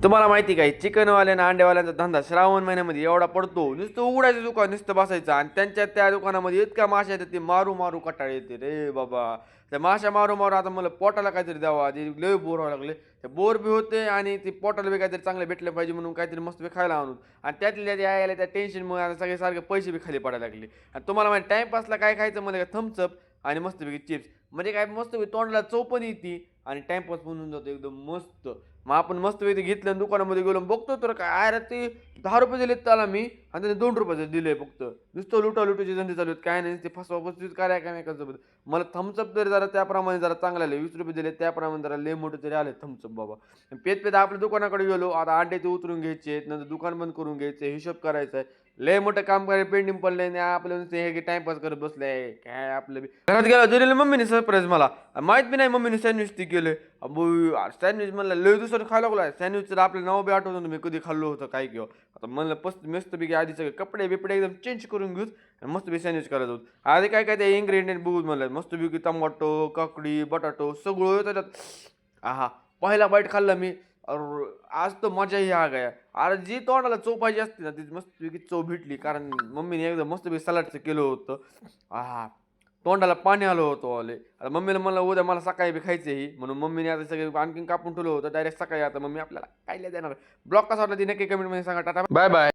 तुम्हाला माहिती काय चिकनवाल्यांना अंडेवाल्यांचा धंदा श्रावण महिन्यामध्ये एवढा पडतो नुसतं उघडायचं दुकान नुसतं बसायचं आणि त्यांच्या त्या दुकानामध्ये इतका माशा येतात ते मारू मारू कटाळ येते रे बाबा. त्या माशा मारू मारू आता मला पोटाला काहीतरी द्यावा ते लय बोर व्हायला लागले. ते बोर बी होते आणि ते पोटाला बी काहीतरी चांगलं भेटलं पाहिजे म्हणून काहीतरी मस्त बी खायला आणून आणि त्यातल्या त्या यायला त्या टेन्शनमुळे आता सगळे सारखे पैसे बी खाली पडायला लागले. आणि तुम्हाला माहिती टाइमपासला काय खायचं म्हणजे काय थम्सअप आणि मस्तपैकी चिप्स म्हणजे काय मस्त तोंडाला चव पण येते आणि टाइमपास म्हणून जातो एकदम मस्त. मग आपण मस्त पैकी घेतलं आणि दुकानामध्ये गेलो बघतो तर काय अरे ते 10 रुपये दिलेत त्याला मी आणि त्याने 2 रुपयाचे दिले फक्त. नुसतं लुटालुटीचे धंदे चालू आहेत काय नाही ते फसवा फसवीत काय काय नाही. मला थम्सअप तरी जरा त्याप्रमाणे जरा चांगलं आले 20 रुपये दिले त्याप्रमाणे जरा लय मोठे तरी आले थम्सअप बाबा. पेत पेत आपल्या दुकानाकडे गेलो आता अंडे ते उतरून घ्यायचे नंतर दुकान बंद करून घ्यायचे हिशोब करायचा आहे. लय मोठं काम करायला पेंडिंग पडलंय आणि आपलं नुसते हे टाइमपास करत बसलंय काय आपलं बी. घरात गेला दिलेलं मम्मीने सरप्राईज मला माहित बी नाही मम्मीने सँडविच ती केलं. सँडविच म्हणलं लय दिवसानं खायला लागला सँडविच तर आपलं नाव बी आठवतं मी कधी खाल्लो होतं काय किंवा आता म्हणलं मस्त पैकी आधी सगळे कपडे बिपडे एकदम चेंज करून घेऊ आणि मस्त बी सँडविच करायचं होतं. आधी काय काय ते इन्ग्रेडियंट बघून म्हणलं मस्त पैकी टमाटो काकडी बटाटो सगळं त्याच्यात. आहा पहिला बाईट खाल्ला मी अर आज तर मजा ही आ गया. अरे जी तोंडाला चव पाहिजे असते ना ती मस्तपैकी चव भेटली कारण मम्मीने एकदम मस्तपैकी सलाडचं केलं होतं. आहा तोंडाला पाणी आलं होतं आले. आता मम्मीला म्हणलं उद्या मला सकाळी बी खायचं ही म्हणून मम्मीने आता सगळे आणखीन कापून ठेवलं होतं डायरेक्ट सकाळी आता मम्मी आपल्याला खायला देणार. ब्लॉग कसा वाटला ती नक्की कमेंटमध्ये सांगा. Tata bye bye.